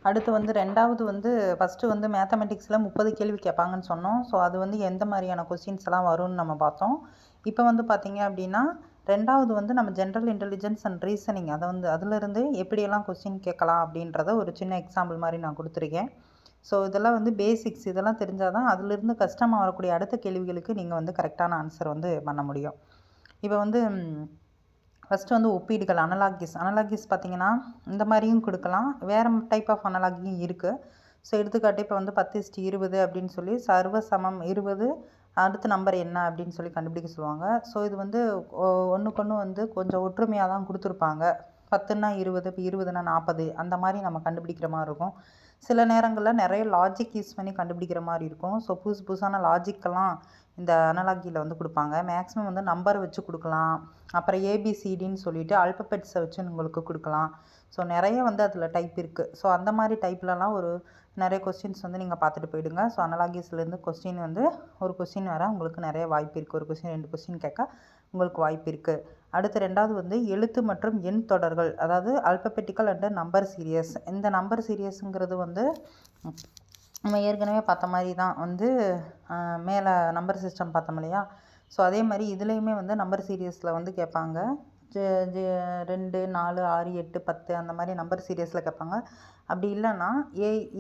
அடுத்து வந்து 2வது வந்து ஃபஸ்ட்டு வந்து மேத்தமெட்டிக்ஸில் 30 கேள்வி கேட்பாங்கன்னு சொன்னோம். ஸோ அது வந்து எந்த மாதிரியான கொஸ்டின்ஸ் எல்லாம் வரும்னு நம்ம பார்த்தோம். இப்போ வந்து பார்த்தீங்க அப்படின்னா 2வது வந்து நம்ம ஜென்ரல் இன்டெலிஜென்ஸ் அண்ட் ரீசனிங் அதை வந்து அதிலிருந்து எப்படியெல்லாம் கொஸ்டின் கேட்கலாம் அப்படின்றத ஒரு சின்ன எக்ஸாம்பிள் மாதிரி நான் கொடுத்துருக்கேன். ஸோ இதெல்லாம் வந்து பேசிக்ஸ், இதெல்லாம் தெரிஞ்சால் தான் அதிலிருந்து கஷ்டமாக வரக்கூடிய அடுத்த கேள்விகளுக்கு நீங்கள் வந்து கரெக்டான ஆன்சர் வந்து பண்ண முடியும். இப்போ வந்து ஃபஸ்ட்டு வந்து ஒப்பீடுகள், அனலாகிஸ் பார்த்தீங்கன்னா இந்த மாதிரியும் கொடுக்கலாம், வேறு டைப் ஆஃப் அனலாகியும் இருக்குது. ஸோ எடுத்துக்காட்டு இப்போ வந்து 10:20 அப்படின்னு சொல்லி சர்வ சமம் 20 அடுத்த நம்பர் என்ன அப்படின்னு சொல்லி கண்டுபிடிக்க சொல்லுவாங்க. ஸோ இது வந்து ஒன்றுக்கொன்று வந்து கொஞ்சம் ஒற்றுமையாக தான் கொடுத்துருப்பாங்க. 10ன்னா 20, இப்போ 20ன்னா 40 அந்த மாதிரி நம்ம கண்டுபிடிக்கிற மாதிரி இருக்கும். சில நேரங்களில் நிறைய லாஜிக் யூஸ் பண்ணி கண்டுபிடிக்கிற மாதிரி இருக்கும். ஸோ புதுசான லாஜிக்கெல்லாம் இந்த அனலாகியில் வந்து கொடுப்பாங்க. மேக்ஸிமம் வந்து நம்பர் வச்சு கொடுக்கலாம், அப்புறம் ஏபிசிடின்னு சொல்லிட்டு அல்பபெட்ஸை வச்சு உங்களுக்கு கொடுக்கலாம். ஸோ நிறைய வந்து அதில் டைப் இருக்குது. ஸோ அந்த மாதிரி டைப்லலாம் நிறைய கொஸ்டின்ஸ் வந்து நீங்கள் பார்த்துட்டு போயிடுங்க. ஸோ அனலாகிஸ்லேருந்து கொஸ்டின் வந்து ஒரு கொஸ்டின் வர உங்களுக்கு நிறைய வாய்ப்பு இருக்குது. ஒரு கொஸ்டின் 2 கொஸ்டின் கேட்க உங்களுக்கு வாய்ப்பு இருக்குது. அடுத்து 2வது வந்து எழுத்து மற்றும் எண் தொடர்கள், அதாவது அல்பபெட்டிக்கல் அண்ட் நம்பர் சீரியஸ். இந்த நம்பர் சீரியஸுங்கிறது வந்து நம்ம ஏற்கனவே பார்த்த மாதிரி தான் வந்து மேலே நம்பர் சிஸ்டம் பார்த்தோம் இல்லையா. ஸோ அதே மாதிரி இதுலேயுமே வந்து நம்பர் சீரியஸில் வந்து கேட்பாங்க. 2, 4, 6, 8, 10 அந்த மாதிரி நம்பர் சீரியஸில் கேட்பாங்க. அப்படி இல்லைன்னா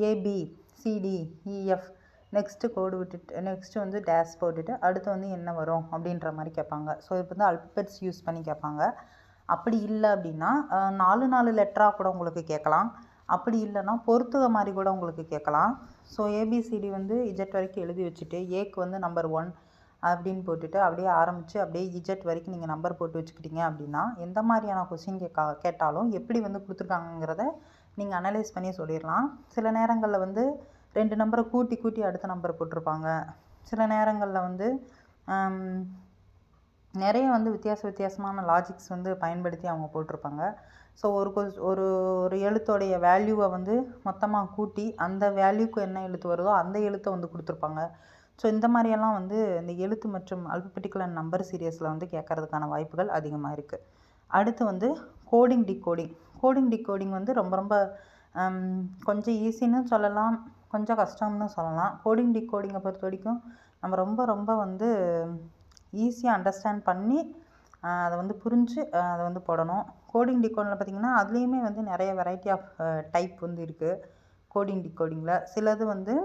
ஏபி சிடி இஎஃப் நெக்ஸ்ட்டு கோடு விட்டுட்டு நெக்ஸ்ட்டு வந்து டேஷ் போட்டுட்டு அடுத்து வந்து என்ன வரும் அப்படின்ற மாதிரி கேட்பாங்க. ஸோ இப்போ வந்து அல்பபெட்ஸ் யூஸ் பண்ணி கேட்பாங்க. அப்படி இல்லை அப்படின்னா 4 லெட்டராக கூட உங்களுக்கு கேட்கலாம். அப்படி இல்லைன்னா பொறுத்துக மாதிரி கூட உங்களுக்கு கேட்கலாம். ஸோ ஏபிசிடி வந்து இஜெட் வரைக்கும் எழுதி வச்சுட்டு ஏக்கு வந்து நம்பர் 1 அப்படின்னு போட்டுட்டு அப்படியே ஆரம்பித்து அப்படியே இஜெட் வரைக்கும் நீங்கள் நம்பர் போட்டு வச்சுக்கிட்டீங்க அப்படின்னா எந்த மாதிரியான கொஸ்டின் கேட்டாலும் எப்படி வந்து கொடுத்துருக்காங்கிறத நீங்கள் அனலைஸ் பண்ணி சொல்லிடலாம். சில நேரங்களில் வந்து 2 நம்பரை கூட்டி அடுத்த நம்பர் போட்டிருப்பாங்க. சில நேரங்களில் வந்து நிறைய வந்து வித்தியாசமான லாஜிக்ஸ் வந்து பயன்படுத்தி அவங்க போட்டிருப்பாங்க. ஸோ ஒரு எழுத்தோடைய வேல்யூவை வந்து மொத்தமாக கூட்டி அந்த வேல்யூக்கு என்ன எழுத்து வருதோ அந்த எழுத்தை வந்து கொடுத்துருப்பாங்க. ஸோ இந்த மாதிரியெல்லாம் வந்து இந்த எழுத்து மற்றும் அல்பபெட்டிக்கல் அண்ட் நம்பர் சீரியஸில் வந்து கேட்கறதுக்கான வாய்ப்புகள் அதிகமாக இருக்குது. அடுத்து வந்து கோடிங் டிகோடிங் வந்து ரொம்ப கொஞ்சம் ஈஸின்னு சொல்லலாம், கொஞ்சம் கஷ்டம்னு சொல்லலாம். கோடிங் டிகோடிங்கை பொறுத்த வரைக்கும் நம்ம ரொம்ப வந்து ஈஸியாக அண்டர்ஸ்டாண்ட் பண்ணி அதை வந்து புரிஞ்சு அதை வந்து போடணும். கோடிங் டிகோடிங்கில் பார்த்திங்கன்னா அதுலேயுமே வந்து நிறைய வெரைட்டி ஆஃப் டைப் வந்து இருக்குது. கோடிங் டிகோடிங்கில் சிலது வந்து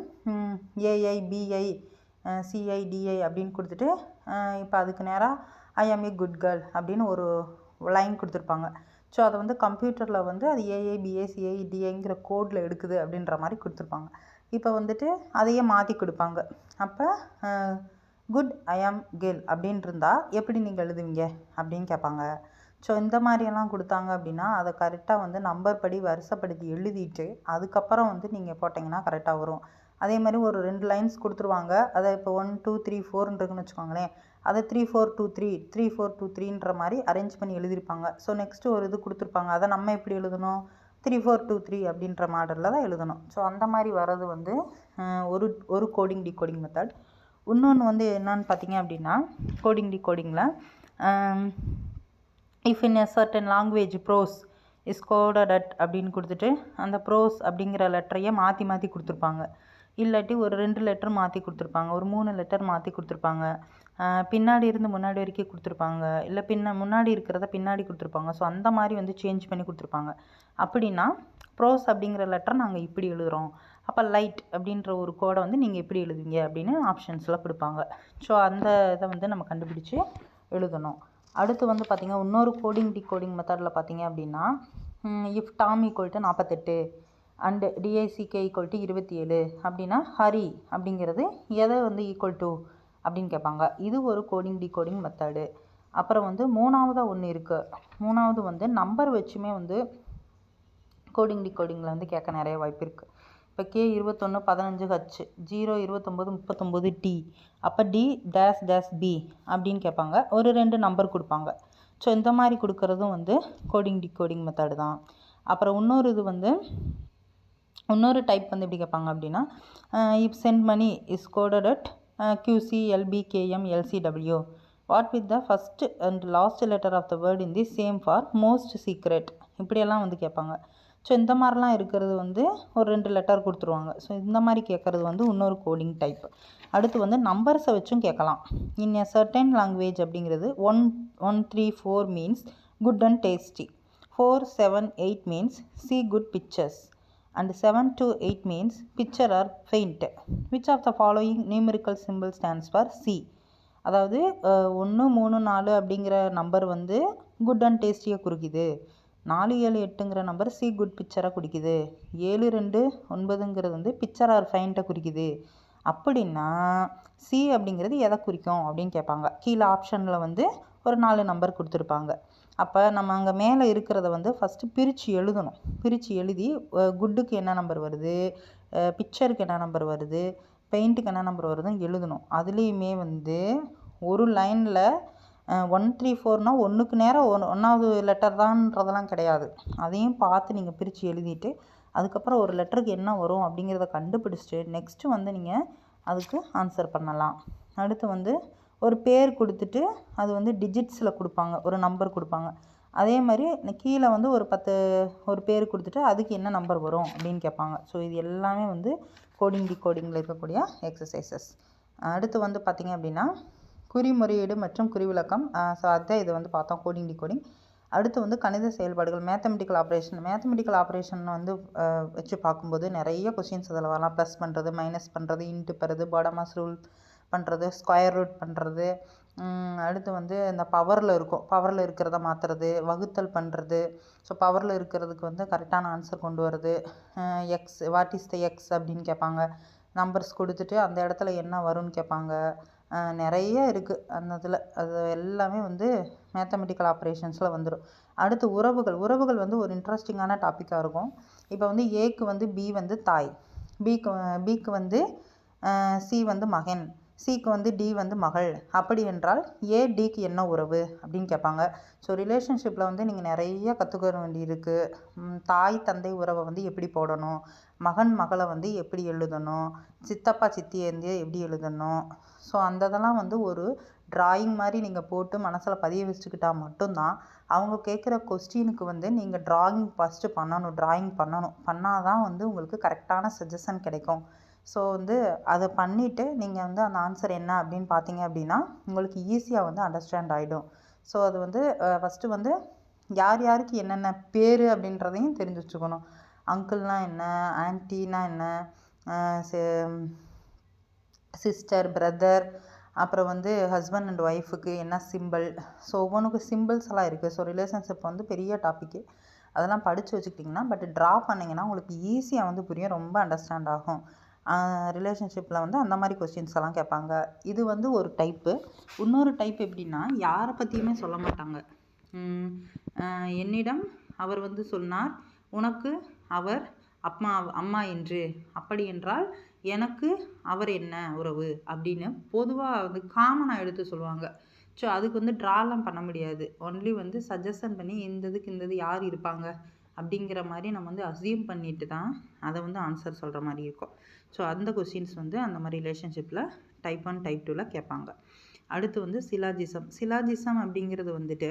ஏஐ பிஐ சிஐ டிஐ அப்படின்னு கொடுத்துட்டு இப்போ அதுக்கு நேராக ஐ ஆம் ஏ குட் கேர்ள் அப்படின்னு ஒரு லைன் கொடுத்துருப்பாங்க. ஸோ அதை வந்து கம்ப்யூட்டரில் வந்து அது ஏஐ பிஐ சிஐ டிஐங்கிற கோடில் எடுக்குது அப்படின்ற மாதிரி கொடுத்துருப்பாங்க. இப்போ வந்துட்டு அதையே மாற்றி கொடுப்பாங்க. அப்போ குட் ஐ ஆம் கேர்ள் அப்படின்னு இருந்தால் எப்படி நீங்கள் எழுதுவீங்க அப்படின்னு கேட்பாங்க. ஸோ இந்த மாதிரியெல்லாம் கொடுத்தாங்க அப்படின்னா அதை கரெக்டாக வந்து நம்பர் படி வரிசைப்படுத்தி எழுதிட்டு அதுக்கப்புறம் வந்து நீங்கள் போட்டிங்கன்னா கரெக்டாக வரும். அதே மாதிரி ஒரு 2 லைன்ஸ் கொடுத்துருவாங்க. அதை இப்போ 1 2 3 4 இருக்குன்னு வச்சுக்கோங்களேன், அதை 3 4 2 3 3 4 2 3ன்ற மாதிரி அரேஞ்ச் பண்ணி எழுதியிருப்பாங்க. ஸோ நெக்ஸ்ட்டு ஒரு இது கொடுத்துருப்பாங்க, அதை நம்ம எப்படி எழுதணும் 3 4 2 3 அப்படின்ற மாடலில் தான் எழுதணும். ஸோ அந்த மாதிரி வர்றது வந்து ஒரு கோடிங் டிகோடிங் மெத்தட். இன்னொன்று வந்து என்னன்னு பார்த்தீங்க அப்படின்னா கோடிங் டிகோடிங்கில் if in a certain language prose is coded at அப்படின்னு கொடுத்துட்டு அந்த ப்ரோஸ் அப்படிங்கிற லெட்டரையே மாற்றி கொடுத்துருப்பாங்க. இல்லாட்டி ஒரு 2 லெட்டர் மாற்றி கொடுத்துருப்பாங்க, ஒரு 3 லெட்டர் மாற்றி கொடுத்துருப்பாங்க, பின்னாடி இருந்து முன்னாடி வரைக்கும் கொடுத்துருப்பாங்க, இல்லை முன்னாடி இருக்கிறத பின்னாடி கொடுத்துருப்பாங்க. ஸோ அந்த மாதிரி வந்து சேஞ்ச் பண்ணி கொடுத்துருப்பாங்க. அப்படின்னா ப்ரோஸ் அப்படிங்கிற லெட்டரை நாங்கள் இப்படி எழுதுகிறோம், அப்போ லைட் அப்படின்ற ஒரு கோடை வந்து நீங்கள் எப்படி எழுதுவீங்க அப்படின்னு ஆப்ஷன்ஸில் கொடுப்பாங்க. ஸோ அந்த இதை வந்து நம்ம கண்டுபிடிச்சி எழுதணும். அடுத்து வந்து பார்த்திங்க இன்னொரு கோடிங் டிகோடிங் மெத்தடில் பார்த்திங்க அப்படின்னா if Tom equal to 48 and D I C K equal to 27 அப்படின்னா ஹரி அப்படிங்கிறது எதை வந்து ஈக்குவல் டு அப்படின்னு கேட்பாங்க. இது ஒரு கோடிங் டிகோடிங் மெத்தடு. அப்புறம் வந்து மூணாவதாக ஒன்று இருக்குது. மூணாவது வந்து நம்பர் வச்சுமே வந்து கோடிங் டிகோடிங்கில் வந்து கேட்க நிறைய வாய்ப்பு இருக்குது. இப்போ கே 21 15 ஹச் 0 29 39 டி, அப்போ டி டேஷ் டேஷ் பி அப்படின்னு கேட்பாங்க. ஒரு 2 நம்பர் கொடுப்பாங்க. ஸோ இந்த மாதிரி கொடுக்குறதும் வந்து கோடிங் டிகோடிங் மெத்தடு தான். அப்புறம் இன்னொரு டைப் வந்து எப்படி கேட்பாங்க அப்படின்னா if send money is coded at QC LBKM LCW what with the first and last letter of the word in the same for most secret இப்படியெல்லாம் வந்து கேட்பாங்க. ஸோ இந்த மாதிரிலாம் இருக்கிறது வந்து ஒரு 2 லெட்டர் கொடுத்துருவாங்க. ஸோ இந்த மாதிரி கேட்குறது வந்து இன்னொரு கோடிங் டைப். அடுத்து வந்து நம்பர்ஸை வச்சும் கேட்கலாம். இன் எ சர்டன் லாங்குவேஜ் அப்படிங்கிறது 1, 1, 3, 4 means good and tasty. 4, 7, 8 means see good pictures. And 7 to 8 means picture or faint. Which of the following numerical symbol stands for C? அதாவது 1, 3, 4 அப்படிங்கிற நம்பர் வந்து குட் அண்ட் டேஸ்டியை குறிக்குது. 4, 7, 8ங்கிற நம்பர் சி குட் பிக்சரை குறிக்குது. 7, 2, 9ங்கிறது வந்து picture R ஃபைண்ட்டை குறிக்குது. அப்படின்னா C அப்படிங்கிறது எதை குறிக்கும் அப்படின்னு கேட்பாங்க. கீழே ஆப்ஷனில் வந்து ஒரு 4 நம்பர் கொடுத்துருப்பாங்க. அப்போ நம்ம அங்கே மேலே இருக்கிறத வந்து ஃபஸ்ட்டு பிரித்து எழுதணும். பிரித்து எழுதி குட்டுக்கு என்ன நம்பர் வருது, பிக்சருக்கு என்ன நம்பர் வருது, பெயிண்ட்டுக்கு என்ன நம்பர் வருதுன்னு எழுதணும். அதுலேயுமே வந்து ஒரு லைனில் 1, 3, 4னா ஒன்றுக்கு நேரம் ஒன்றாவது லெட்டர் தான்றதெல்லாம் கிடையாது. அதையும் பார்த்து நீங்கள் பிரித்து எழுதிட்டு அதுக்கப்புறம் ஒரு லெட்டருக்கு என்ன வரும் அப்படிங்கிறத கண்டுபிடிச்சிட்டு நெக்ஸ்ட்டு வந்து நீங்கள் அதுக்கு ஆன்சர் பண்ணலாம். அடுத்து வந்து ஒரு பேர் கொடுத்துட்டு அது வந்து டிஜிட்ஸில் கொடுப்பாங்க, ஒரு நம்பர் கொடுப்பாங்க. அதே மாதிரி கீழே வந்து ஒரு பேர் கொடுத்துட்டு அதுக்கு என்ன நம்பர் வரும் அப்படின்னு கேட்பாங்க. ஸோ இது எல்லாமே வந்து கோடிங் டிகோடிங்கில் இருக்கக்கூடிய எக்ஸசைசஸ். அடுத்து வந்து பார்த்திங்க அப்படின்னா குறிமுறையீடு மற்றும் குறிவிலக்கம். ஸோ அதுதான் இது வந்து பார்த்தோம், கோடிங் டிகோடிங். அடுத்து வந்து கணித செயல்பாடுகள், மேத்தமெட்டிக்கல் ஆப்ரேஷன் வந்து வச்சு பார்க்கும்போது நிறைய கொஷின்ஸ் அதில் வரலாம். ப்ளஸ் பண்ணுறது, மைனஸ் பண்ணுறது, இன்ட்டு பெறுறது, பாடமாஸ் ரூல் பண்ணுறது, ஸ்கொயர் ரூட் பண்ணுறது. அடுத்து வந்து இந்த பவரில் இருக்கிறத மாற்றுறது, வகுத்தல் பண்ணுறது. ஸோ பவரில் இருக்கிறதுக்கு வந்து கரெக்டான ஆன்சர் கொண்டு வர்றது. X what is the X அப்படின்னு கேட்பாங்க. நம்பர்ஸ் கொடுத்துட்டு அந்த இடத்துல என்ன வரும்னு கேட்பாங்க. நிறைய இருக்குது அந்த இதில். அது எல்லாமே வந்து மேத்தமெட்டிக்கல் ஆப்ரேஷன்ஸில் வந்துடும். அடுத்து உறவுகள் வந்து ஒரு இன்ட்ரெஸ்டிங்கான டாப்பிக்காக இருக்கும். இப்போ வந்து ஏக்கு வந்து பி வந்து தாய், பிக்கு வந்து சி வந்து மகன், சிக்கு வந்து டி வந்து மகள். அப்படி என்றால் ஏ டிக்கு என்ன உறவு அப்படின்னு கேட்பாங்க. ஸோ ரிலேஷன்ஷிப்பில் வந்து நீங்கள் நிறைய கற்றுக்க வேண்டியிருக்கு. தாய் தந்தை உறவை வந்து எப்படி போடணும், மகன் மகளை வந்து எப்படி எழுதணும், சித்தப்பா சித்தியை வந்து எப்படி எழுதணும். ஸோ அந்த இதெல்லாம் வந்து ஒரு ட்ராயிங் மாதிரி நீங்கள் போட்டு மனசில் பதிய வச்சுக்கிட்டால் மட்டும்தான் அவங்க கேட்குற கொஸ்டினுக்கு வந்து நீங்கள் ஃபஸ்ட்டு ட்ராயிங் பண்ணால் தான் வந்து உங்களுக்கு கரெக்டான சஜஷன் கிடைக்கும். ஸோ வந்து அதை பண்ணிவிட்டு நீங்கள் வந்து அந்த ஆன்சர் என்ன அப்படின்னு பார்த்தீங்க அப்படின்னா உங்களுக்கு ஈஸியாக வந்து அண்டர்ஸ்டாண்ட் ஆகிடும். ஸோ அது வந்து ஃபஸ்ட்டு வந்து யாருக்கு என்னென்ன பேர் அப்படின்றதையும் தெரிஞ்சு வச்சுக்கணும். அங்கிள்னால் என்ன, ஆன்ட்டினா என்ன, சிஸ்டர், பிரதர், அப்புறம் வந்து ஹஸ்பண்ட் அண்ட் ஒய்ஃபுக்கு என்ன சிம்பிள். ஸோ ஒவ்வொன்றுக்கும் சிம்பிள்ஸ் எல்லாம் இருக்குது. ஸோ ரிலேஷன்ஷிப் வந்து பெரிய டாப்பிக்கு. அதெல்லாம் படித்து வச்சுக்கிட்டிங்கன்னா ட்ரா பண்ணிங்கன்னா உங்களுக்கு ஈஸியாக வந்து புரியும், ரொம்ப அண்டர்ஸ்டாண்ட் ஆகும். ரிலேஷன்ஷிப்பில் வந்து அந்த மாதிரி கொஸ்டின்ஸ் எல்லாம் கேட்பாங்க. இது வந்து ஒரு டைப்பு. இன்னொரு டைப் எப்படின்னா யாரை பற்றியுமே சொல்ல மாட்டாங்க. என்னிடம் அவர் வந்து சொன்னார், உனக்கு அவர் அம்மா என்று. அப்படி என்றால் எனக்கு அவர் என்ன உறவு அப்படின்னு பொதுவாக வந்து காமனாக எடுத்து சொல்லுவாங்க. ஸோ அதுக்கு வந்து ட்ராலாம் பண்ண முடியாது. ஒன்லி வந்து சஜஷன் பண்ணி இந்த இது யார் இருப்பாங்க அப்படிங்கிற மாதிரி நம்ம வந்து அசியூம் பண்ணிட்டு தான் அதை வந்து ஆன்சர் சொல்கிற மாதிரி இருக்கும். ஸோ அந்த கொஸ்டின்ஸ் வந்து அந்த மாதிரி ரிலேஷன்ஷிப்பில் டைப் 1 டைப் 2ல் கேட்பாங்க. அடுத்து வந்து சிலாஜிசம் அப்படிங்கிறது வந்துட்டு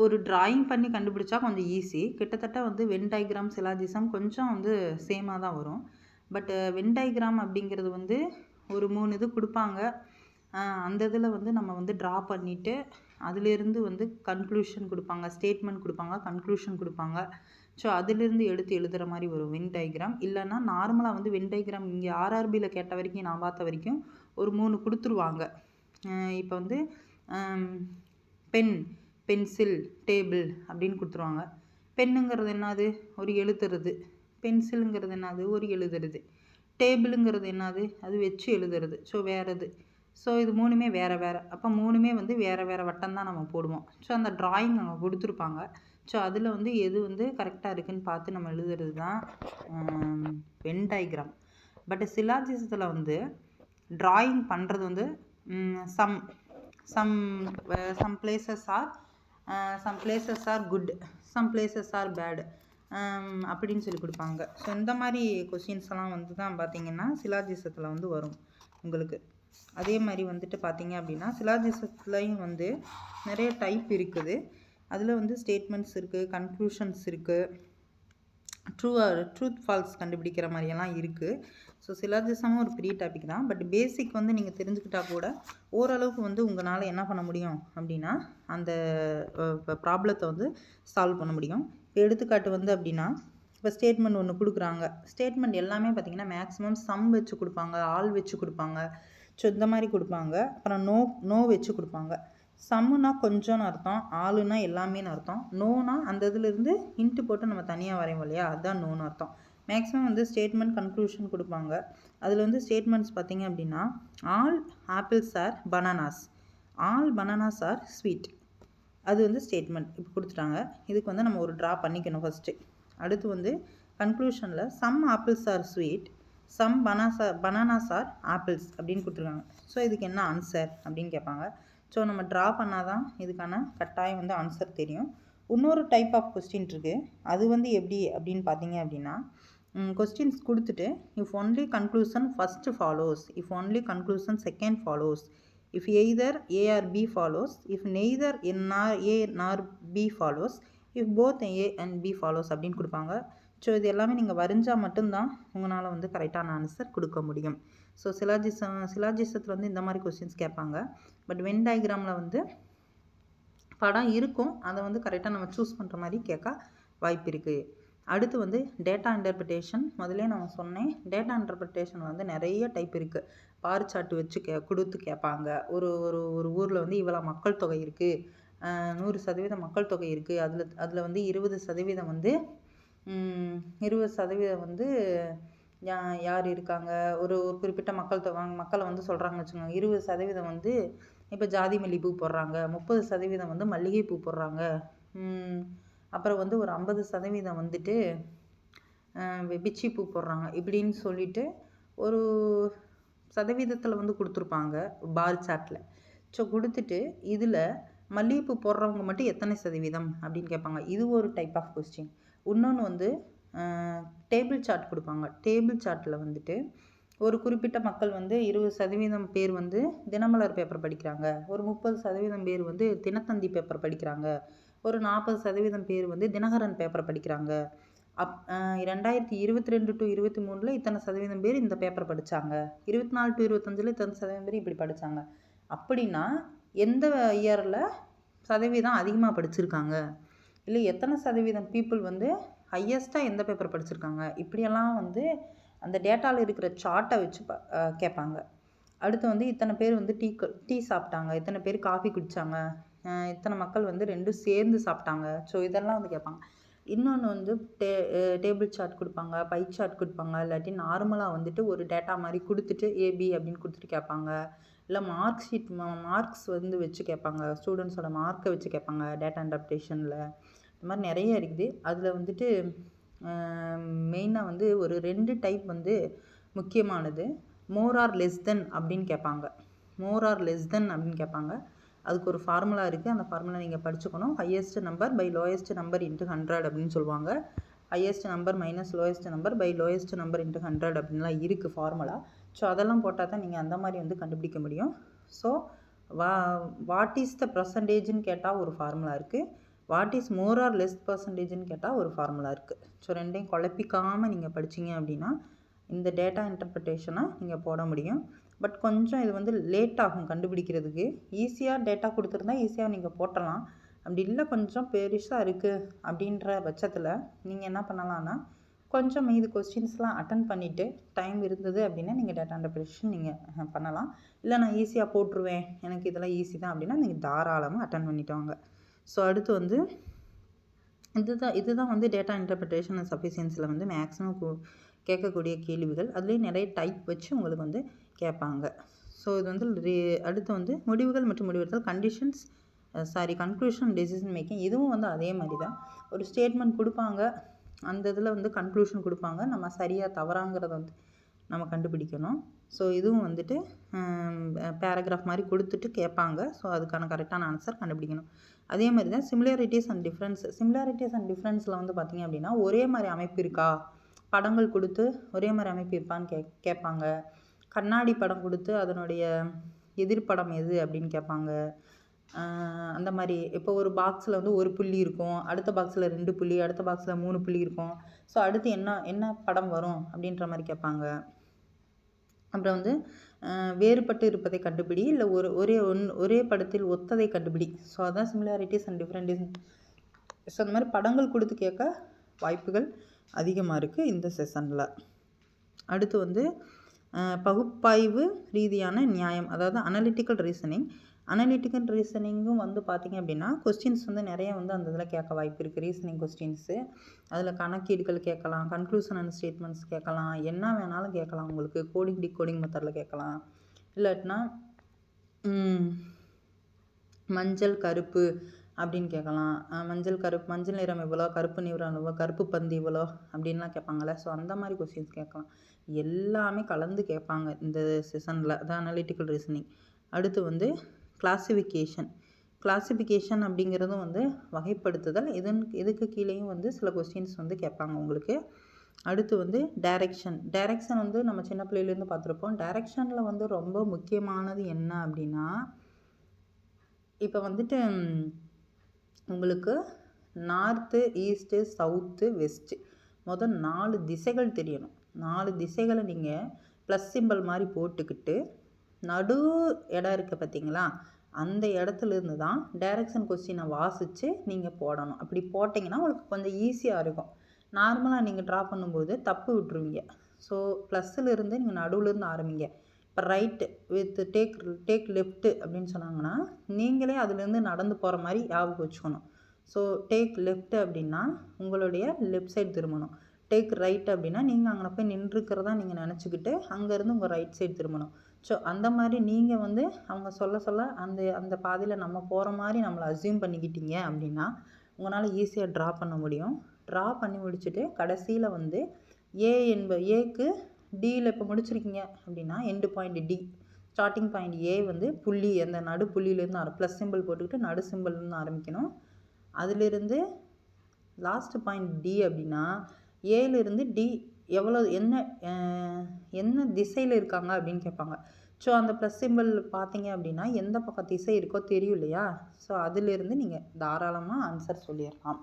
ஒரு ட்ராயிங் பண்ணி கண்டுபிடிச்சா கொஞ்சம் ஈஸி. கிட்டத்தட்ட வந்து வென் டயக்ராம், சிலாஜிசம் கொஞ்சம் வந்து சேமாக தான் வரும். பட் வென் டயக்ராம் அப்படிங்கிறது வந்து ஒரு 3 இது கொடுப்பாங்க. அந்த இதில் வந்து நம்ம வந்து ட்ரா பண்ணிவிட்டு அதிலேருந்து வந்து கன்க்ளூஷன் கொடுப்பாங்க, ஸ்டேட்மெண்ட் கொடுப்பாங்க, கன்க்ளூஷன் கொடுப்பாங்க. ஸோ அதிலிருந்து எடுத்து எழுதுகிற மாதிரி வரும் வென் டயக்ராம். இல்லைன்னா நார்மலாக வந்து வென் டயக்ராம் இங்கே ஆர்ஆர்பியில் கேட்ட வரைக்கும், நான் பார்த்த வரைக்கும் ஒரு 3 கொடுத்துருவாங்க. இப்போ வந்து பென்சில், டேபிள் அப்படின்னு கொடுத்துருவாங்க. பென்னுங்கிறது என்னது, ஒரு எழுதுறது. பென்சிலுங்கிறது என்னது, ஒரு எழுதுறது. டேபிளுங்கிறது என்னது, அது வச்சு எழுதுறது. ஸோ வேறு. ஸோ இது 3மே வேறு. அப்போ 3மே வந்து வேறு வட்டம் தான் நம்ம போடுவோம். ஸோ அந்த ட்ராயிங் அங்கே கொடுத்துருப்பாங்க. ஸோ அதில் வந்து எது வந்து கரெக்டாக இருக்குதுன்னு பார்த்து நம்ம எழுதுறது தான் வென் டயக்ராம். பட் சிலாஜிசத்தில் வந்து ட்ராயிங் பண்ணுறது வந்து some places are good, some places are bad அப்படின்னு சொல்லி கொடுப்பாங்க. ஸோ இந்த மாதிரி கொஷின்ஸ் எல்லாம் வந்து தான் பார்த்திங்கன்னா சிலாஜிசத்தில் வந்து வரும் உங்களுக்கு. அதே மாதிரி வந்துட்டு பார்த்திங்க அப்படின்னா சிலாஜிசத்துலேயும் வந்து நிறைய டைப் இருக்குது. அதில் வந்து ஸ்டேட்மெண்ட்ஸ் இருக்குது, கன்க்ளூஷன்ஸ் இருக்குது, ட்ரூத் ஃபால்ஸ் கண்டுபிடிக்கிற மாதிரியெல்லாம் இருக்குது. ஸோ சிலாஜிசமும் ஒரு பெரிய டாபிக் தான். பட் பேசிக் வந்து நீங்கள் தெரிஞ்சுக்கிட்டா கூட ஓரளவுக்கு வந்து உங்களால் என்ன பண்ண முடியும் அப்படின்னா அந்த ப்ராப்ளத்தை வந்து சால்வ் பண்ண முடியும். இப்போ எடுத்துக்காட்டு வந்து அப்படின்னா, இப்போ ஸ்டேட்மெண்ட் ஒன்று கொடுக்குறாங்க. ஸ்டேட்மெண்ட் எல்லாமே பார்த்திங்கன்னா மேக்ஸிமம் சம் வச்சு கொடுப்பாங்க, ஆல் வச்சு கொடுப்பாங்க, ஸோ இந்த மாதிரி கொடுப்பாங்க. அப்புறம் நோ வச்சு கொடுப்பாங்க. சம்முனா கொஞ்சம்னு அர்த்தம், ஆளுனா எல்லாமேனு அர்த்தம், நோனா அந்த இதுலேருந்து இன்ட்டு போட்டு நம்ம தனியாக வரைவோம் இல்லையா, அதுதான் நோன்னு அர்த்தம். மேக்ஸிமம் வந்து ஸ்டேட்மெண்ட் கன்க்ளூஷன் கொடுப்பாங்க. அதில் வந்து ஸ்டேட்மெண்ட்ஸ் பார்த்திங்க அப்படின்னா, all apples R bananas, all bananas R sweet, அது வந்து ஸ்டேட்மெண்ட் இப்போ கொடுத்துட்டாங்க. இதுக்கு வந்து நம்ம ஒரு ட்ரா பண்ணிக்கணும் ஃபஸ்ட்டு. அடுத்து வந்து கன்க்ளூஷனில் some apples are sweet, some bananas are apples அப்படின்னு கொடுத்துருக்காங்க. ஸோ இதுக்கு என்ன ஆன்சர் அப்படின்னு கேட்பாங்க. ஸோ நம்ம ட்ரா பண்ணால் தான் இதுக்கான கட்டாயம் வந்து ஆன்சர் தெரியும். இன்னொரு டைப் ஆஃப் கொஸ்டின் இருக்குது. அது வந்து எப்படி அப்படின்னு பார்த்தீங்க அப்படின்னா, கொஸ்டின்ஸ் கொடுத்துட்டு if only conclusion first follows, if only conclusion second follows, if either A or B follows, if neither A nor B follows, if both A and B follows அப்படின்னு கொடுப்பாங்க. ஸோ இது எல்லாமே நீங்கள் வரைஞ்சால் மட்டும்தான் உங்களால் வந்து கரெக்டான ஆன்சர் கொடுக்க முடியும். ஸோ சிலாஜிசத்தில் வந்து இந்த மாதிரி கொஸ்டின்ஸ் கேட்பாங்க. பட் வென் டயக்ராமில் வந்து படம் இருக்கும், அதை வந்து கரெக்டாக நம்ம சூஸ் பண்ணுற மாதிரி கேட்க வாய்ப்பு இருக்குது. அடுத்து வந்து டேட்டா இன்டர்பிரிட்டேஷன். முதல்ல நான் சொன்னேன், டேட்டா இன்டர்பிரிட்டேஷன் வந்து நிறைய டைப் இருக்குது. பார் சார்ட் வச்சு கொடுத்து கேட்பாங்க. ஒரு ஒரு ஒரு ஊரில் வந்து இவ்வளோ மக்கள் தொகை இருக்குது, 100% மக்கள் தொகை இருக்குது, அதில் வந்து 20% வந்து 20% வந்து யார் இருக்காங்க, ஒரு குறிப்பிட்ட மக்களை வந்து சொல்கிறாங்கன்னு வச்சுக்கோங்க. 20% வந்து இப்போ ஜாதி மல்லிகைப்பூ போடுறாங்க, 30% வந்து மல்லிகைப்பூ போடுறாங்க, அப்புறம் வந்து ஒரு 50% வந்துட்டு பிச்சிப்பூ போடுறாங்க, இப்படின்னு சொல்லிட்டு ஒரு சதவீதத்தில் வந்து கொடுத்துருப்பாங்க பார் சார்ட்டில். ஸோ கொடுத்துட்டு இதில் மல்லிகைப்பூ போடுறவங்க மட்டும் எத்தனை சதவீதம் அப்படின்னு கேட்பாங்க. இது ஒரு டைப் ஆஃப் கொஸ்டின். இன்னொன்று வந்து டேபிள் சார்ட் கொடுப்பாங்க. டேபிள் சார்ட்டில் வந்துட்டு ஒரு குறிப்பிட்ட மக்கள் வந்து 20% பேர் வந்து தினமலர் பேப்பர் படிக்கிறாங்க, ஒரு 30% பேர் வந்து தினத்தந்தி பேப்பர் படிக்கிறாங்க, ஒரு 40% பேர் வந்து தினகரன் பேப்பர் படிக்கிறாங்க. 2022 to 23 இத்தனை சதவீதம் பேர் இந்த பேப்பர் படித்தாங்க, 24 to 25 இத்தனை சதவீதம் பேர் இப்படி படித்தாங்க. அப்படின்னா எந்த இயரில் சதவீதம் அதிகமாக படிச்சிருக்காங்க, இல்லை எத்தனை சதவீதம் பீப்புள் வந்து ஹையஸ்ட்டாக எந்த பேப்பர் படிச்சிருக்காங்க, இப்படியெல்லாம் வந்து அந்த டேட்டாவில் இருக்கிற சார்ட்டை வச்சு கேட்பாங்க. அடுத்து வந்து இத்தனை பேர் வந்து டீ சாப்பிட்டாங்க, இத்தனை பேர் காஃபி குடித்தாங்க, இத்தனை மக்கள் வந்து ரெண்டும் சேர்ந்து சாப்பிட்டாங்க. ஸோ இதெல்லாம் வந்து கேட்பாங்க. இன்னொன்று வந்து டேபிள் சார்ட் கொடுப்பாங்க, பை சார்ட் கொடுப்பாங்க, இல்லாட்டி நார்மலாக வந்துட்டு ஒரு டேட்டா மாதிரி கொடுத்துட்டு ஏபி அப்படின்னு கொடுத்துட்டு கேட்பாங்க. இல்லை மார்க் ஷீட் மார்க்ஸ் வந்து வச்சு கேட்பாங்க, ஸ்டூடெண்ட்ஸோட மார்க்கை வச்சு கேட்பாங்க டேட்டா இன்டர்பிரேஷனில். இந்த மாதிரி நிறைய இருக்குது. அதில் வந்துட்டு மெயினாக வந்து ஒரு 2 டைப் வந்து முக்கியமானது. மோர் ஆர் லெஸ் தென் அப்படின்னு கேட்பாங்க. மோர் ஆர் லெஸ் தென் அப்படின்னு கேட்பாங்க. அதுக்கு ஒரு ஃபார்முலா இருக்குது. அந்த ஃபார்முலா நீங்கள் படிச்சுக்கணும். Highest number by lowest number into 100 அப்படின்னு சொல்லுவாங்க. Highest number minus lowest number by lowest number into 100 அப்படின்லாம் இருக்குது ஃபார்முலா. ஸோ அதெல்லாம் போட்டால் தான் நீங்கள் அந்த மாதிரி வந்து கண்டுபிடிக்க முடியும். ஸோ வாட் இஸ் த பர்சன்டேஜ்னு கேட்டால் ஒரு ஃபார்முலா இருக்குது, what is more or less பர்சன்டேஜ்னு கேட்டால் ஒரு ஃபார்முலா இருக்குது. ஸோ ரெண்டையும் குழப்பிக்காமல் நீங்கள் படிச்சிங்க அப்படின்னா இந்த டேட்டா இன்டர்பிரிட்டேஷனை நீங்கள் போட முடியும். பட் கொஞ்சம் இது வந்து லேட் ஆகும் கண்டுபிடிக்கிறதுக்கு. ஈஸியாக டேட்டா கொடுத்துருந்தா ஈஸியாக நீங்கள் போட்டலாம். அப்படி இல்லை கொஞ்சம் பெருசாக இருக்குது அப்படின்ற பட்சத்தில் நீங்கள் என்ன பண்ணலான்னா, கொஞ்சம் மீது கொஸ்டின்ஸ்லாம் அட்டன் பண்ணிவிட்டு டைம் இருந்தது அப்படின்னா நீங்கள் டேட்டா இன்டர்பிரிட்டேஷன் நீங்கள் பண்ணலாம். இல்லை நான் ஈஸியாக போட்டுருவேன், எனக்கு இதெல்லாம் ஈஸி தான் அப்படின்னா நீங்கள் தாராளமாக அட்டன் பண்ணிட்டு வாங்க. ஸோ அடுத்து வந்து இதுதான் வந்து டேட்டா இன்டர்பிரிட்டேஷன் அண்ட் சஃபிஷியன்சியில் வந்து மேக்ஸிமம் கேட்கக்கூடிய கேள்விகள். அதுலேயும் நிறைய டைப் வச்சு உங்களுக்கு வந்து கேட்பாங்க. ஸோ இது வந்து அடுத்து வந்து முடிவுகள் மற்றும் முடிவெடுத்தல், கன்க்ளூஷன், டெசிஷன் மேக்கிங். இதுவும் வந்து அதே மாதிரி தான். ஒரு ஸ்டேட்மெண்ட் கொடுப்பாங்க, அந்த இதில் வந்து கன்க்ளூஷன் கொடுப்பாங்க, நம்ம சரியாக தவறாங்கிறத வந்து நம்ம கண்டுபிடிக்கணும். ஸோ இதுவும் வந்துட்டு பேராகிராஃப் மாதிரி கொடுத்துட்டு கேட்பாங்க. ஸோ அதுக்கான கரெக்டான ஆன்சர் கண்டுபிடிக்கணும். அதே மாதிரி தான் சிமிலாரிட்டிஸ் அண்ட் டிஃப்ரென்ஸில் வந்து பார்த்திங்க அப்படின்னா ஒரே மாதிரி அமைப்பு இருக்கா, படங்கள் கொடுத்து ஒரே மாதிரி அமைப்பு இருப்பான்னு கேட்பாங்க. கண்ணாடி படம் கொடுத்து அதனுடைய எதிர்ப்படம் எது அப்படின்னு கேட்பாங்க. அந்த மாதிரி இப்போ ஒரு பாக்ஸில் வந்து ஒரு புள்ளி இருக்கும், அடுத்த பாக்ஸில் 2 புள்ளி, அடுத்த பாக்ஸில் 3 புள்ளி இருக்கும். ஸோ அடுத்து என்ன படம் வரும் அப்படின்ற மாதிரி கேட்பாங்க. அப்புறம் வந்து வேறுபட்டு இருப்பதை கண்டுபிடி, இல்லை ஒரே படத்தில் ஒத்ததை கண்டுபிடி. ஸோ அதான் சிமிலாரிட்டிஸ் அண்ட் டிஃப்ரெண்ட். ஸோ அந்த மாதிரி படங்கள் கொடுத்து கேட்க வாய்ப்புகள் அதிகமாக இருக்குது இந்த செஷனில். அடுத்து வந்து பகுப்பாய்வு ரீதியான நியாயம், அதாவது அனலிட்டிக்கல் ரீசனிங். அனலிட்டிக்கல் ரீசனிங்கும் வந்து பார்த்திங்க அப்படின்னா கொஸ்டின்ஸ் வந்து நிறைய வந்து அந்த இதில் கேட்க வாய்ப்பு இருக்குது. ரீசனிங் கொஸ்டின்ஸு அதில் கணக்கீடுகள் கேட்கலாம், கன்க்ளூஷன் அண்ட் ஸ்டேட்மெண்ட்ஸ் கேட்கலாம், என்ன வேணாலும் கேட்கலாம். உங்களுக்கு கோடிங் டிகோடிங் மெத்தடில் கேட்கலாம். இல்லாட்டினா மஞ்சள் கருப்பு அப்படின்னு கேட்கலாம். மஞ்சள் நிறம் எவ்வளோ, கருப்பு நிறம் எவ்வளோ, கருப்பு பந்து இவ்வளோ அப்படின்லாம் கேட்பாங்கள்ல. ஸோ அந்த மாதிரி கொஸ்டின்ஸ் கேட்கலாம். எல்லாமே கலந்து கேட்பாங்க இந்த செஷனில். அதான் அனலிட்டிக்கல் ரீசனிங். அடுத்து வந்து கிளாசிஃபிகேஷன் அப்படிங்கிறதும் வந்து வகைப்படுத்துதல். இதுக்கு கீழேயும் வந்து சில கொஸ்டின்ஸ் வந்து கேட்பாங்க உங்களுக்கு. அடுத்து வந்து டைரக்ஷன் வந்து நம்ம சின்ன பிள்ளையிலேருந்து பார்த்துருப்போம். டைரக்ஷனில் வந்து ரொம்ப முக்கியமானது என்ன அப்படின்னா, இப்போ வந்துட்டு உங்களுக்கு நார்த்து, ஈஸ்ட்டு, சவுத்து, வெஸ்ட்டு, மொதல் 4 திசைகள் தெரியணும். 4 திசைகளை நீங்கள் ப்ளஸ் சிம்பிள் மாதிரி போட்டுக்கிட்டு நடு இடம் இருக்குது பார்த்தீங்களா, அந்த இடத்துலேருந்து தான் டைரக்ஷன் கொஸ்டினை வாசித்து நீங்கள் போடணும். அப்படி போட்டிங்கன்னா உங்களுக்கு கொஞ்சம் ஈஸியாக இருக்கும். நார்மலாக நீங்கள் ட்ரா பண்ணும்போது தப்பு விட்டுருவீங்க. ஸோ ப்ளஸ்ஸிலிருந்து நீங்கள் நடுவுலேருந்து ஆரம்பிங்க. இப்போ ரைட்டு வித் டேக் லெஃப்ட்டு அப்படின்னு சொன்னாங்கன்னா நீங்களே அதுலேருந்து நடந்து போகிற மாதிரி ஞாபகம் வச்சுக்கணும். ஸோ டேக் லெஃப்ட்டு அப்படின்னா உங்களுடைய லெஃப்ட் சைடு திரும்பணும். டேக் ரைட் அப்படின்னா நீங்கள் அங்கே போய் நின்றுக்கிறதா நீங்கள் நினச்சிக்கிட்டு அங்கேருந்து உங்கள் ரைட் சைடு திரும்பணும். ஸோ அந்த மாதிரி நீங்கள் வந்து அவங்க சொல்ல அந்த பாதையில் நம்ம போகிற மாதிரி நம்மளை அஸ்யூம் பண்ணிக்கிட்டீங்க அப்படின்னா உங்களால் ஈஸியாக ட்ரா பண்ண முடியும். ட்ரா பண்ணி முடிச்சுட்டு கடைசியில் வந்து ஏக்கு டியில் இப்போ முடிச்சிருக்கீங்க அப்படின்னா end point D, starting point A வந்து புள்ளி, அந்த நடு புள்ளியிலேருந்து ப்ளஸ் சிம்பிள் போட்டுக்கிட்டு நடு சிம்பிள்லேருந்து ஆரம்பிக்கணும். அதிலிருந்து லாஸ்ட் பாயிண்ட் டி அப்படின்னா ஏலேருந்து டி எவ்வளோ என்ன திசையில் இருக்காங்க அப்படின்னு கேட்பாங்க. ஸோ அந்த ப்ளஸ் சிம்பிள் பார்த்தீங்க அப்படின்னா எந்த பக்கம் திசை இருக்கோ தெரியும் இல்லையா. ஸோ அதிலிருந்து நீங்கள் தாராளமாக ஆன்சர் சொல்லிடலாம்.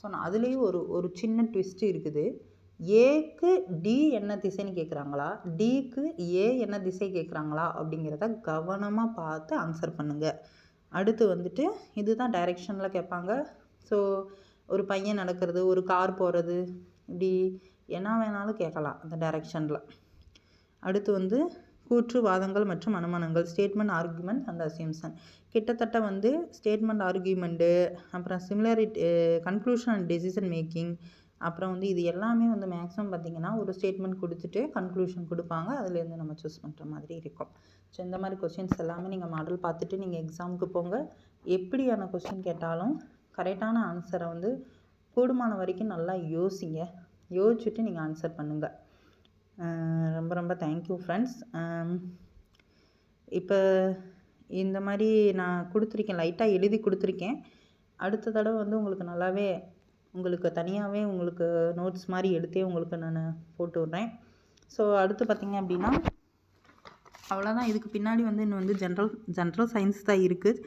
ஸோ அதுலேயும் ஒரு சின்ன ட்விஸ்ட் இருக்குது. ஏக்கு டி என்ன திசைன்னு கேட்குறாங்களா, டிக்கு ஏ என்ன திசை கேட்குறாங்களா அப்படிங்கிறத கவனமாக பார்த்து ஆன்சர் பண்ணுங்கள். அடுத்து வந்துட்டு இதுதான் டைரெக்ஷனில் கேட்பாங்க. ஸோ ஒரு பையன் நடக்கிறது, ஒரு கார் போகிறது, இப்படி என்ன வேணாலும் கேட்கலாம் அந்த டைரெக்ஷனில். அடுத்து வந்து கூற்று, வாதங்கள் மற்றும் அனுமானங்கள், ஸ்டேட்மெண்ட், ஆர்குமெண்ட் அண்ட் அசியூம்ஷன். கிட்டத்தட்ட வந்து ஸ்டேட்மெண்ட், ஆர்குமெண்ட்டு, அப்புறம் similarity, conclusion and decision making, அப்புறம் வந்து இது எல்லாமே வந்து மேக்ஸிமம் பார்த்திங்கன்னா ஒரு ஸ்டேட்மெண்ட் கொடுத்துட்டு கன்க்ளூஷன் கொடுப்பாங்க. அதுலேருந்து நம்ம சூஸ் பண்ணுற மாதிரி இருக்கும். ஸோ இந்த மாதிரி கொஸ்டின்ஸ் எல்லாமே நீங்கள் மாடல் பார்த்துட்டு நீங்கள் எக்ஸாமுக்கு போங்க. எப்படியான கொஸ்டின் கேட்டாலும் கரெக்டான ஆன்சரை வந்து கூடுமான வரைக்கும் நல்லா யோசிச்சுட்டு நீங்கள் ஆன்சர் பண்ணுங்கள். ரொம்ப ரொம்ப தேங்க்யூ ஃப்ரெண்ட்ஸ். இப்போ இந்த மாதிரி நான் கொடுத்துருக்கேன், லைட்டாக எழுதி கொடுத்துருக்கேன். அடுத்த தடவை வந்து உங்களுக்கு நல்லாவே உங்களுக்கு தனியாகவே உங்களுக்கு நோட்ஸ் மாதிரி எடுத்தே உங்களுக்கு நான் போட்டு விட்றேன். ஸோ அடுத்து பார்த்திங்க அப்படின்னா அவ்வளோதான். இதுக்கு பின்னாடி வந்து இன்னும் வந்து ஜென்ரல் சயின்ஸ் தான் இருக்குது.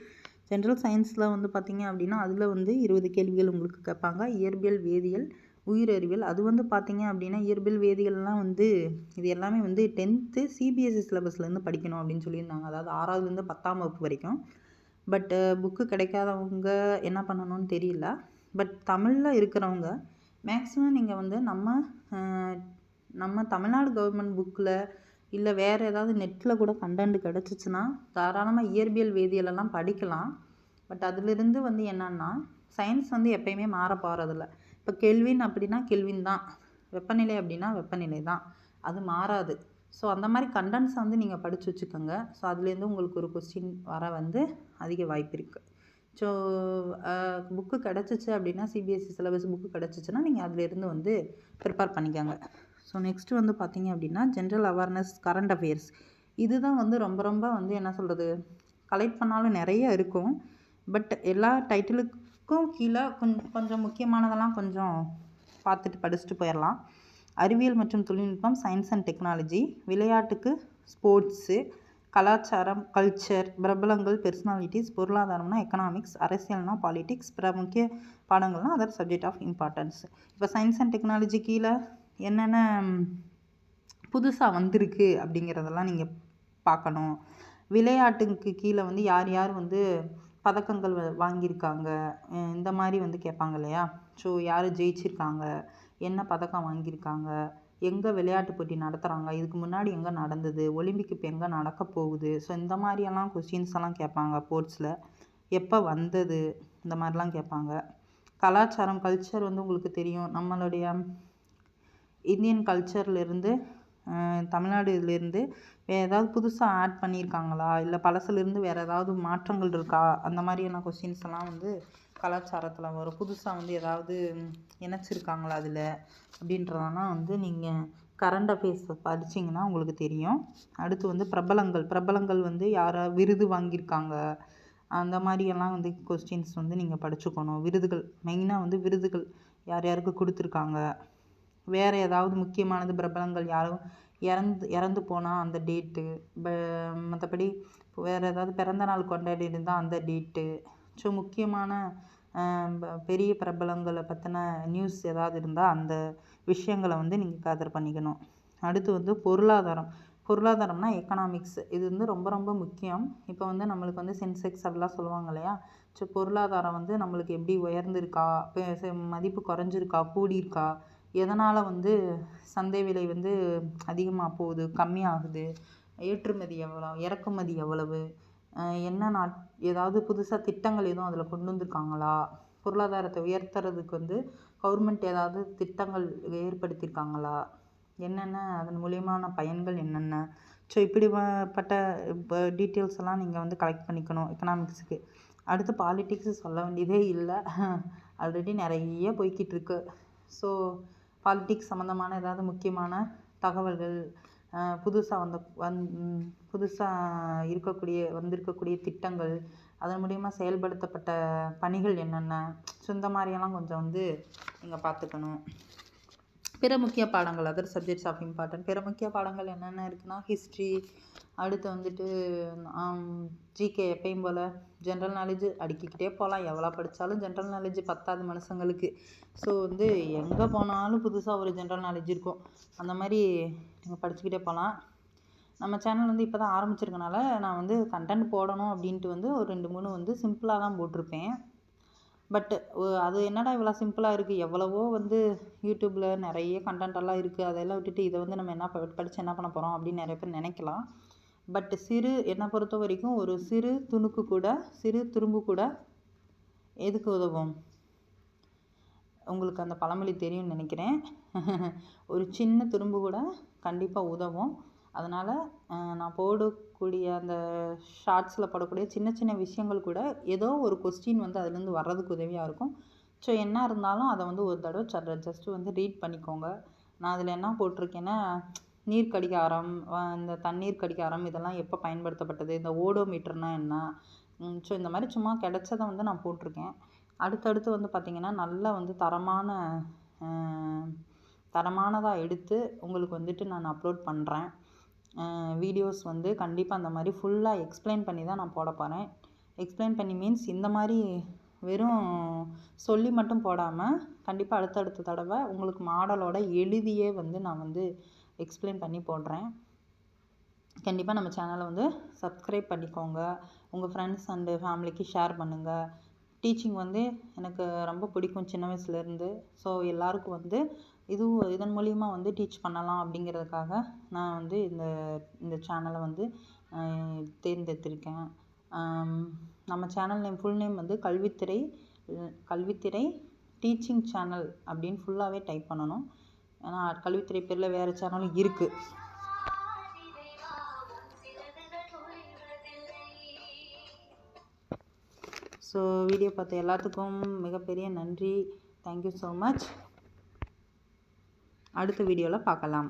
ஜென்ரல் சயின்ஸில் வந்து பார்த்திங்க அப்படின்னா அதில் வந்து 20 கேள்விகள் உங்களுக்கு கேட்பாங்க. இயற்பியல், வேதியியல், உயிரறிவியல். அது வந்து பார்த்திங்க அப்படின்னா இயற்பியல், வேதியியல்லாம் வந்து இது எல்லாமே வந்து 10th சிபிஎஸ்சி சிலபஸ்லேருந்து படிக்கணும் அப்படின்னு சொல்லியிருந்தாங்க. அதாவது 6வதுலேருந்து 10ஆம் வகுப்பு வரைக்கும். பட்டு புக்கு கிடைக்காதவங்க என்ன பண்ணணும்னு தெரியல. பட் தமிழில் இருக்கிறவங்க மேக்ஸிமம் நீங்கள் வந்து நம்ம தமிழ்நாடு கவர்மெண்ட் புக்கில் இல்லை வேறு ஏதாவது நெட்டில் கூட கண்டென்ட் கிடச்சிச்சின்னா தாராளமாக இயற்பியல், வேதியியலெல்லாம் படிக்கலாம். பட் அதிலிருந்து வந்து என்னென்னா சயின்ஸ் வந்து எப்பயுமே மாற போகிறதில்ல. இப்போ கெல்வின் அப்படின்னா கெல்வின் தான், வெப்பநிலை அப்படின்னா வெப்பநிலை தான், அது மாறாது. ஸோ அந்த மாதிரி கண்டென்ட்ஸை வந்து நீங்கள் படித்து வச்சுக்கோங்க. ஸோ அதுலேருந்து உங்களுக்கு ஒரு கொஸ்டின் வர வந்து அதிக வாய்ப்பு இருக்குது. ஸோ புக்கு கிடச்சிச்சு அப்படின்னா சிபிஎஸ்சி சிலபஸ் புக்கு கிடச்சிச்சின்னா நீங்கள் அதிலேருந்து வந்து ப்ரிப்பேர் பண்ணிக்கோங்க. ஸோ நெக்ஸ்ட்டு வந்து பார்த்திங்க அப்படின்னா ஜென்ரல் அவேர்னஸ், கரண்ட் அஃபேர்ஸ். இதுதான் வந்து ரொம்ப வந்து என்ன சொல்கிறது, கலெக்ட் பண்ணாலும் நிறைய இருக்கும். பட் எல்லா டைட்டிலுக்கும் கீழே கொஞ்சம் முக்கியமானதெல்லாம் கொஞ்சம் பார்த்துட்டு படிச்சுட்டு போயிடலாம். அறிவியல் மற்றும் தொழில்நுட்பம், சயின்ஸ் அண்ட் டெக்னாலஜி. விளையாட்டுக்கு ஸ்போர்ட்ஸு. கலாச்சாரம், கல்ச்சர், பிரபலங்கள், பெர்சனாலிட்டிஸ், பொருளாதாரம்னா எக்கனாமிக்ஸ், அரசியல்னா பாலிட்டிக்ஸ், முக்கிய பாடங்கள்னா அதர் சப்ஜெக்ட் ஆஃப் இம்பார்ட்டன்ஸ். இப்போ சயின்ஸ் அண்ட் டெக்னாலஜி கீழே என்னென்ன புதுசாக வந்திருக்கு அப்படிங்கிறதெல்லாம் நீங்கள் பார்க்கணும். விளையாட்டுக்கு கீழே வந்து யார் யார் வந்து பதக்கங்கள் வாங்கியிருக்காங்க, இந்த மாதிரி வந்து கேட்பாங்க இல்லையா. ஸோ யார் ஜெயிச்சிருக்காங்க, என்ன பதக்கம் வாங்கியிருக்காங்க, எங்கே விளையாட்டு போட்டி நடத்துகிறாங்க, இதுக்கு முன்னாடி எங்கே நடந்தது, ஒலிம்பிக் இப்போ எங்கே நடக்க போகுது, ஸோ இந்த மாதிரியெல்லாம் கொஸ்டின்ஸ் எல்லாம் கேட்பாங்க. ஸ்போர்ட்ஸில் எப்போ வந்தது, இந்த மாதிரிலாம் கேட்பாங்க. கலாச்சாரம், கல்ச்சர் வந்து உங்களுக்கு தெரியும், நம்மளுடைய இந்தியன் கல்ச்சர்லேருந்து தமிழ்நாடுலேருந்து வேறு ஏதாவது புதுசாக ஆட் பண்ணியிருக்காங்களா, இல்லை பழசுலேருந்து வேறு ஏதாவது மாற்றங்கள் இருக்கா, அந்த மாதிரியான கொஸ்டின்ஸ் எல்லாம் வந்து கலாச்சாரத்தில் வரும். புதுசாக வந்து ஏதாவது இணைச்சிருக்காங்களா அதில் அப்படின்றதெல்லாம் வந்து நீங்கள் கரண்ட் அஃபேர்ஸ் படிச்சிங்கன்னா உங்களுக்கு தெரியும். அடுத்து வந்து பிரபலங்கள் வந்து யாரா விருது வாங்கியிருக்காங்க, அந்த மாதிரியெல்லாம் வந்து கொஸ்டின்ஸ் வந்து நீங்கள் படிச்சுக்கணும். விருதுகள் மெயினாக வந்து விருதுகள் யார் யாருக்கு கொடுத்துருக்காங்க, வேறு ஏதாவது முக்கியமானது பிரபலங்கள் யாரும் இறந்து போனால் அந்த டேட்டு, மற்றபடி வேறு ஏதாவது பிறந்த நாள் கொண்டாடி இருந்தால் அந்த டேட்டு. ஸோ முக்கியமான பெரிய பிரபலங்களை பற்றின நியூஸ் ஏதாவது இருந்தால் அந்த விஷயங்களை வந்து நீங்கள் கேதர் பண்ணிக்கணும். அடுத்து வந்து பொருளாதாரம்னா எக்கனாமிக்ஸ். இது வந்து ரொம்ப ரொம்ப முக்கியம். இப்போ வந்து நம்மளுக்கு வந்து சென்செக்ஸ் அப்படிலாம் சொல்லுவாங்க இல்லையா. ஸோ பொருளாதாரம் வந்து நம்மளுக்கு எப்படி உயர்ந்திருக்கா, மதிப்பு குறைஞ்சிருக்கா, கூடியிருக்கா, எதனால் வந்து சந்தை விலை வந்து அதிகமாக போகுது, கம்மியாகுது, ஏற்றுமதி எவ்வளோ, இறக்குமதி எவ்வளவு, என்ன ஏதாவது புதுசாக திட்டங்கள் எதுவும் அதில் கொண்டு வந்திருக்காங்களா, பொருளாதாரத்தை உயர்த்துறதுக்கு வந்து கவர்மெண்ட் ஏதாவது திட்டங்கள் ஏற்படுத்தியிருக்காங்களா, என்னென்ன அதன் மூலியமான பயன்கள் என்னென்ன. ஸோ இப்படிப்பட்ட டீட்டெயில்ஸ் எல்லாம் நீங்கள் வந்து கலெக்ட் பண்ணிக்கணும் எக்கனாமிக்ஸுக்கு. அடுத்து பாலிட்டிக்ஸ் சொல்ல வேண்டியதே இல்லை, ஆல்ரெடி நிறைய போய்கிட்டு இருக்கு. ஸோ பாலிட்டிக்ஸ் சம்மந்தமான ஏதாவது முக்கியமான தகவல்கள், புதுசாக வந்திருக்கக்கூடிய திட்டங்கள், அதன் மூலிமா செயல்படுத்தப்பட்ட பணிகள் என்னென்ன, ஸோ இந்த மாதிரியெல்லாம் கொஞ்சம் வந்து நீங்கள் பார்த்துக்கணும். பிற முக்கிய பாடங்கள் அதர் சப்ஜெக்ட்ஸ் ஆஃப் இம்பார்ட்டன்ட். பிற முக்கிய பாடங்கள் என்னென்ன இருக்குன்னா ஹிஸ்ட்ரி, அடுத்து வந்துட்டு ஜிகே, எப்பயும் போல் ஜென்ரல் நாலேஜ் அடுக்கிக்கிட்டே போகலாம். எவ்வளோ படித்தாலும் ஜென்ரல் நாலேஜ் பத்தாது மனுஷங்களுக்கு. ஸோ வந்து எங்கே போனாலும் புதுசாக ஒரு ஜென்ரல் நாலேஜ் இருக்கும். அந்த மாதிரி நீங்கள் படிச்சுக்கிட்டே போகலாம். நம்ம சேனல் வந்து இப்போ தான் ஆரம்பிச்சிருக்கனால நான் வந்து கண்டென்ட் போடணும் அப்படின்ட்டு வந்து ஒரு 2-3 வந்து சிம்பிளாக தான் போட்டிருப்பேன். பட் அது என்னடா இவ்வளோ சிம்பிளாக இருக்குது, எவ்வளவோ வந்து யூடியூப்பில் நிறைய கண்டென்ட்டெல்லாம் இருக்குது, அதெல்லாம் விட்டுட்டு இதை வந்து நம்ம என்ன படித்து என்ன பண்ண போகிறோம் அப்படின்னு நிறைய பேர் நினைக்கலாம். பட் என்னை பொறுத்த வரைக்கும் ஒரு சிறு துரும்பு கூட எதுக்கு உதவும், உங்களுக்கு அந்த பழமொழி தெரியும்னு நினைக்கிறேன். ஒரு சின்ன துரும்பு கூட கண்டிப்பாக உதவும். அதனால் நான் போடக்கூடிய அந்த ஷார்ட்ஸில் போடக்கூடிய சின்ன சின்ன விஷயங்கள் கூட ஏதோ ஒரு கொஸ்டின் வந்து அதுலேருந்து வர்றதுக்கு உதவியாக இருக்கும். ஸோ என்ன இருந்தாலும் அதை வந்து ஒரு தடவை ஜஸ்ட்டு வந்து ரீட் பண்ணிக்கோங்க. நான் அதில் என்ன போட்டிருக்கேன்னா நீர்க்கடிகாரம், இந்த தண்ணீர் கடிகாரம் இதெல்லாம் எப்போ பயன்படுத்தப்பட்டது, இந்த ஓடோமீட்டர்னால் என்ன, ஸோ இந்த மாதிரி சும்மா கிடைச்சதை வந்து நான் போட்டிருக்கேன். அடுத்தடுத்து வந்து பார்த்திங்கன்னா நல்லா வந்து தரமானதாக எடுத்து உங்களுக்கு வந்துட்டு நான் அப்லோட் பண்ணுறேன். வீடியோஸ் வந்து கண்டிப்பாக அந்த மாதிரி ஃபுல்லாக எக்ஸ்பிளைன் பண்ணி தான் நான் போட போகிறேன். எக்ஸ்பிளைன் பண்ணி மீன்ஸ் இந்த மாதிரி வெறும் சொல்லி மட்டும் போடாமல் கண்டிப்பாக அடுத்தடுத்த தடவை உங்களுக்கு மாடலோட எழுதியே வந்து நான் வந்து எக்ஸ்பிளைன் பண்ணி போடுறேன். கண்டிப்பாக நம்ம சேனலை வந்து சப்ஸ்கிரைப் பண்ணிக்கோங்க, உங்கள் ஃப்ரெண்ட்ஸ் அண்டு ஃபேமிலிக்கு ஷேர் பண்ணுங்கள். டீச்சிங் வந்து எனக்கு ரொம்ப பிடிக்கும் சின்ன வயசுலேருந்து. ஸோ எல்லாருக்கும் வந்து இதன் மூலிமா வந்து டீச் பண்ணலாம் அப்படிங்கிறதுக்காக நான் வந்து இந்த சேனலை வந்து தேர்ந்தெடுத்திருக்கேன். நம்ம சேனல் நேம் ஃபுல் நேம் வந்து கல்வித்திரை டீச்சிங் சேனல் அப்படின்னு ஃபுல்லாகவே டைப் பண்ணணும். ஏன்னா கல்வித்திரை பேரில் வேறு சேனலும் இருக்குது. ஸோ வீடியோ பார்த்த எல்லாத்துக்கும் மிகப்பெரிய நன்றி. Thank you so much. அடுத்த வீடியோவில் பார்க்கலாம்.